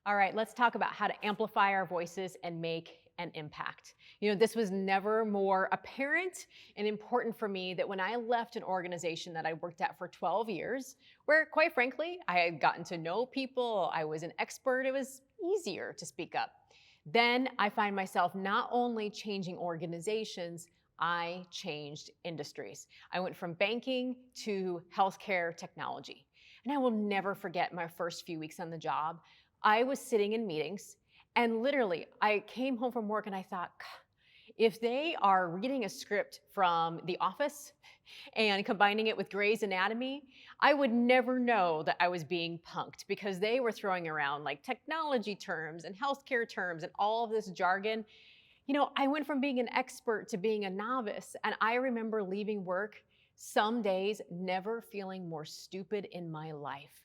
All right, let's talk about how to amplify our voices and make an impact. This was never more apparent and important for me that when I left an organization that I worked at for 12 years, where quite frankly, I had gotten to know people, I was an expert, it was easier to speak up. Then I find myself not only changing organizations, I changed industries. I went from banking to healthcare technology. And I will never forget my first few weeks on the job. I was sitting in meetings and literally I came home from work and I thought, "God, if they are reading a script from The Office and combining it with Grey's Anatomy, I would never know that I was being punked because they were throwing around like technology terms and healthcare terms and all of this jargon. I went from being an expert to being a novice, and I remember leaving work some days never feeling more stupid in my life.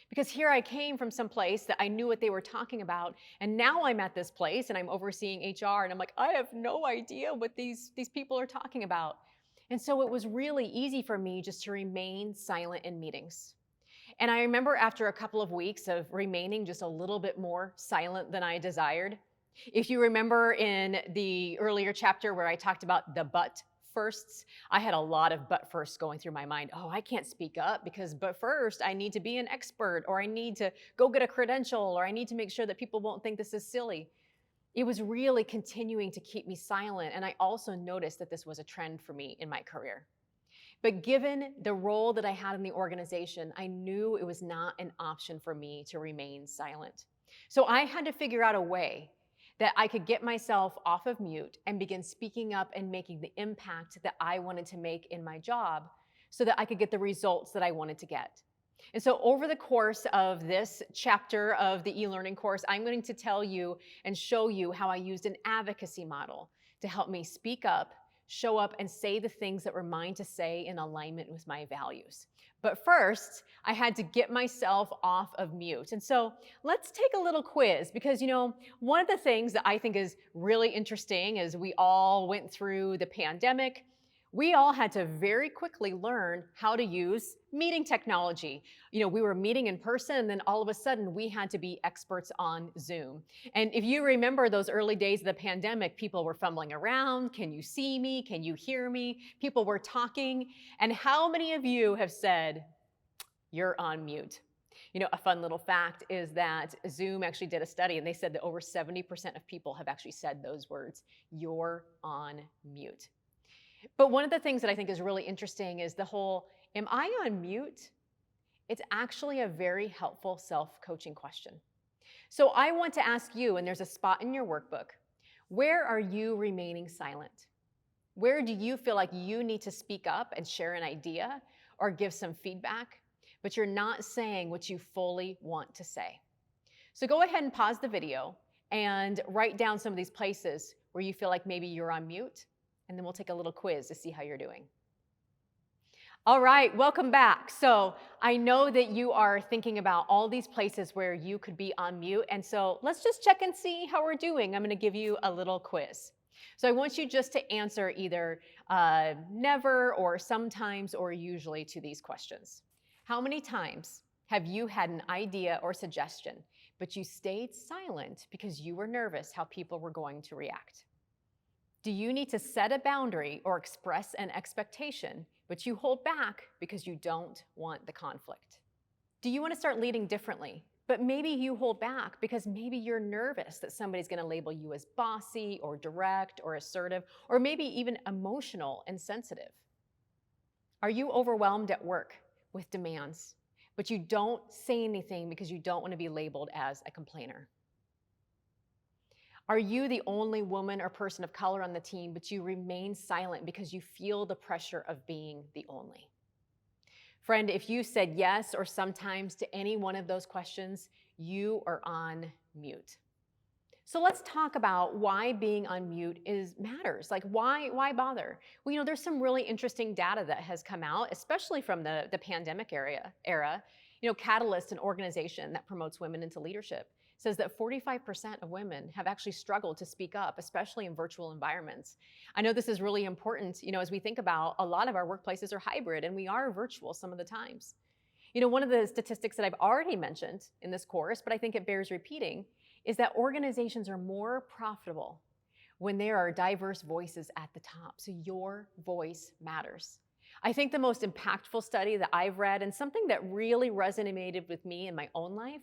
Because here I came from some place that I knew what they were talking about, and now I'm at this place and I'm overseeing HR, and I'm like, I have no idea what these people are talking about. And so it was really easy for me just to remain silent in meetings. And I remember after a couple of weeks of remaining just a little bit more silent than I desired, if you remember in the earlier chapter where I talked about the but firsts, I had a lot of but firsts going through my mind. Oh, I can't speak up because but first I need to be an expert, or I need to go get a credential, or I need to make sure that people won't think this is silly. It was really continuing to keep me silent. And I also noticed that this was a trend for me in my career. But given the role that I had in the organization, I knew it was not an option for me to remain silent. So I had to figure out a way that I could get myself off of mute and begin speaking up and making the impact that I wanted to make in my job so that I could get the results that I wanted to get. And so over the course of this chapter of the e-learning course, I'm going to tell you and show you how I used an advocacy model to help me speak up, show up, and say the things that were mine to say in alignment with my values. But first, I had to get myself off of mute. And so let's take a little quiz because, one of the things that I think is really interesting as we all went through the pandemic, we all had to very quickly learn how to use meeting technology. We were meeting in person, and then all of a sudden we had to be experts on Zoom. And if you remember those early days of the pandemic, people were fumbling around. Can you see me? Can you hear me? People were talking. And how many of you have said, you're on mute? A fun little fact is that Zoom actually did a study, and they said that over 70% of people have actually said those words, you're on mute. But one of the things that I think is really interesting is the whole, am I on mute? It's actually a very helpful self-coaching question. So I want to ask you, and there's a spot in your workbook, where are you remaining silent? Where do you feel like you need to speak up and share an idea or give some feedback, but you're not saying what you fully want to say? So go ahead and pause the video and write down some of these places where you feel like maybe you're on mute. And then we'll take a little quiz to see how you're doing. All right, welcome back. So I know that you are thinking about all these places where you could be on mute. And so let's just check and see how we're doing. I'm going to give you a little quiz. So I want you just to answer either never or sometimes or usually to these questions. How many times have you had an idea or suggestion, but you stayed silent because you were nervous how people were going to react? Do you need to set a boundary or express an expectation, but you hold back because you don't want the conflict? Do you want to start leading differently, but maybe you hold back because maybe you're nervous that somebody's going to label you as bossy or direct or assertive, or maybe even emotional and sensitive? Are you overwhelmed at work with demands, but you don't say anything because you don't want to be labeled as a complainer? Are you the only woman or person of color on the team, but you remain silent because you feel the pressure of being the only? Friend, if you said yes or sometimes to any one of those questions, you are on mute. So let's talk about why being on mute matters. Like why bother? Well, there's some really interesting data that has come out, especially from the pandemic era. Catalyst, an organization that promotes women into leadership, says that 45% of women have actually struggled to speak up, especially in virtual environments. I know this is really important, as we think about a lot of our workplaces are hybrid and we are virtual some of the times. One of the statistics that I've already mentioned in this course, but I think it bears repeating, is that organizations are more profitable when there are diverse voices at the top. So your voice matters. I think the most impactful study that I've read, and something that really resonated with me in my own life,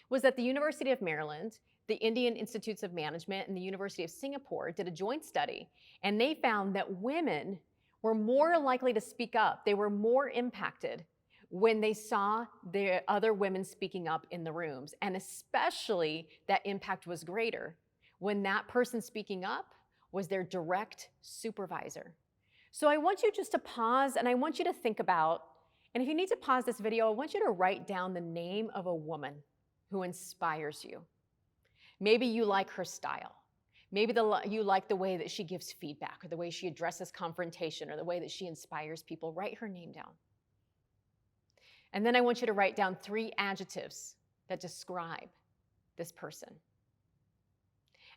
was that the University of Maryland, the Indian Institutes of Management, and the University of Singapore did a joint study, and they found that women were more likely to speak up. They were more impacted when they saw the other women speaking up in the rooms, and especially that impact was greater when that person speaking up was their direct supervisor. So I want you just to pause, and I want you to think about, and if you need to pause this video, I want you to write down the name of a woman who inspires you. Maybe you like her style. Maybe you like the way that she gives feedback, or the way she addresses confrontation, or the way that she inspires people. Write her name down. And then I want you to write down 3 adjectives that describe this person.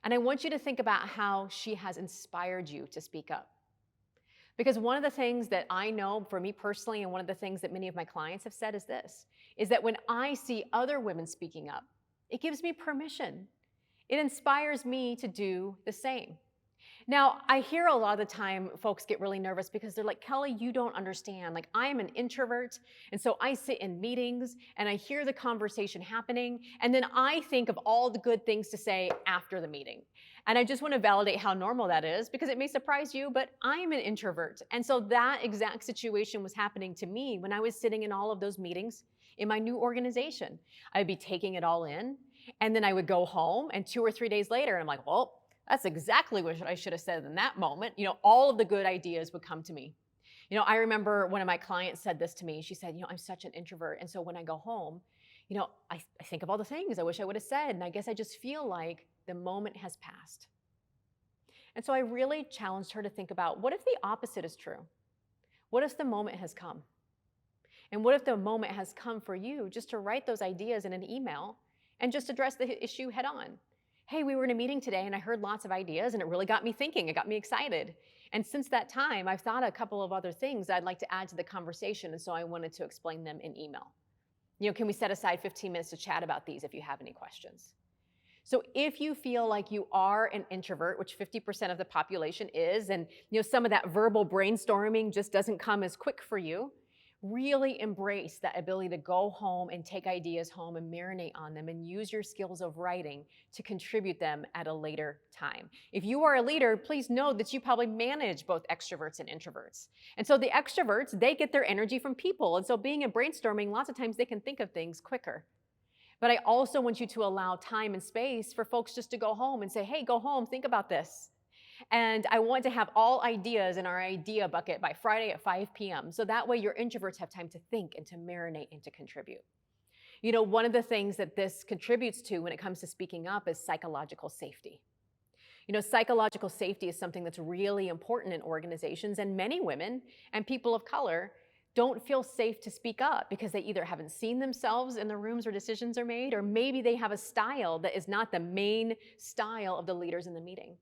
And I want you to think about how she has inspired you to speak up. Because one of the things that I know for me personally, and one of the things that many of my clients have said is this, is that when I see other women speaking up, it gives me permission. It inspires me to do the same. Now, I hear a lot of the time folks get really nervous because they're like, Kelli, you don't understand. Like, I am an introvert, and so I sit in meetings and I hear the conversation happening, and then I think of all the good things to say after the meeting. And I just want to validate how normal that is, because it may surprise you, but I'm an introvert. And so that exact situation was happening to me when I was sitting in all of those meetings in my new organization. I'd be taking it all in, and then I would go home, and 2 or 3 days later, I'm like, well, that's exactly what I should have said in that moment. All of the good ideas would come to me. I remember one of my clients said this to me. She said, I'm such an introvert. And so when I go home, I think of all the things I wish I would have said. And I guess I just feel like the moment has passed. And so I really challenged her to think about, what if the opposite is true? What if the moment has come? And what if the moment has come for you just to write those ideas in an email and just address the issue head on? Hey, we were in a meeting today and I heard lots of ideas and it really got me thinking. It got me excited. And since that time, I've thought a couple of other things I'd like to add to the conversation. And so I wanted to explain them in email. Can we set aside 15 minutes to chat about these if you have any questions? So if you feel like you are an introvert, which 50% of the population is, and some of that verbal brainstorming just doesn't come as quick for you, really embrace that ability to go home and take ideas home and marinate on them and use your skills of writing to contribute them at a later time. If you are a leader, please know that you probably manage both extroverts and introverts. And so the extroverts, they get their energy from people. And so being in brainstorming, lots of times they can think of things quicker. But I also want you to allow time and space for folks just to go home and say, hey, go home, think about this. And I want to have all ideas in our idea bucket by Friday at 5 p.m. So that way your introverts have time to think and to marinate and to contribute. One of the things that this contributes to when it comes to speaking up is psychological safety. Psychological safety is something that's really important in organizations, and many women and people of color don't feel safe to speak up because they either haven't seen themselves in the rooms where decisions are made, or maybe they have a style that is not the main style of the leaders in the meeting.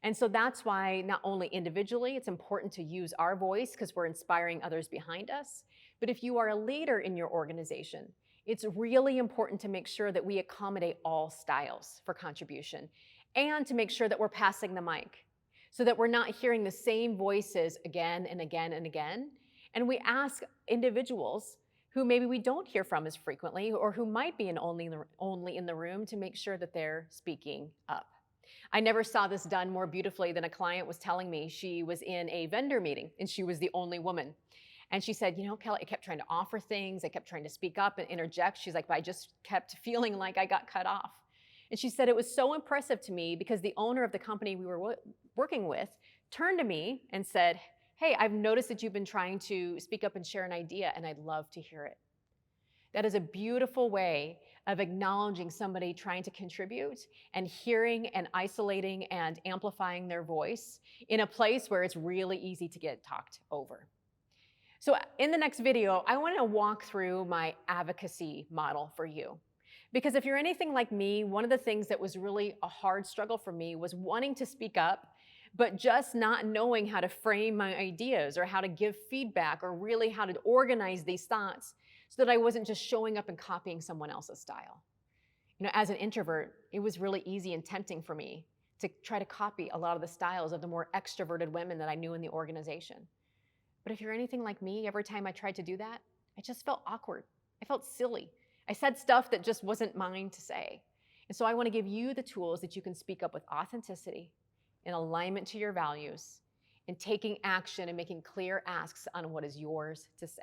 And so that's why not only individually, it's important to use our voice because we're inspiring others behind us, but if you are a leader in your organization, it's really important to make sure that we accommodate all styles for contribution and to make sure that we're passing the mic so that we're not hearing the same voices again and again and again. And we ask individuals who maybe we don't hear from as frequently or who might be only in the room to make sure that they're speaking up. I never saw this done more beautifully than a client was telling me. She was in a vendor meeting and she was the only woman. And she said, Kelli, I kept trying to offer things. I kept trying to speak up and interject. She's like, but I just kept feeling like I got cut off. And she said, it was so impressive to me because the owner of the company we were working with turned to me and said, hey, I've noticed that you've been trying to speak up and share an idea, and I'd love to hear it. That is a beautiful way of acknowledging somebody trying to contribute and hearing and isolating and amplifying their voice in a place where it's really easy to get talked over. So in the next video, I want to walk through my advocacy model for you. Because if you're anything like me, one of the things that was really a hard struggle for me was wanting to speak up, but just not knowing how to frame my ideas or how to give feedback or really how to organize these thoughts so that I wasn't just showing up and copying someone else's style. As an introvert, it was really easy and tempting for me to try to copy a lot of the styles of the more extroverted women that I knew in the organization. But if you're anything like me, every time I tried to do that, I just felt awkward. I felt silly. I said stuff that just wasn't mine to say. And so I want to give you the tools that you can speak up with authenticity, in alignment to your values, and taking action and making clear asks on what is yours to say.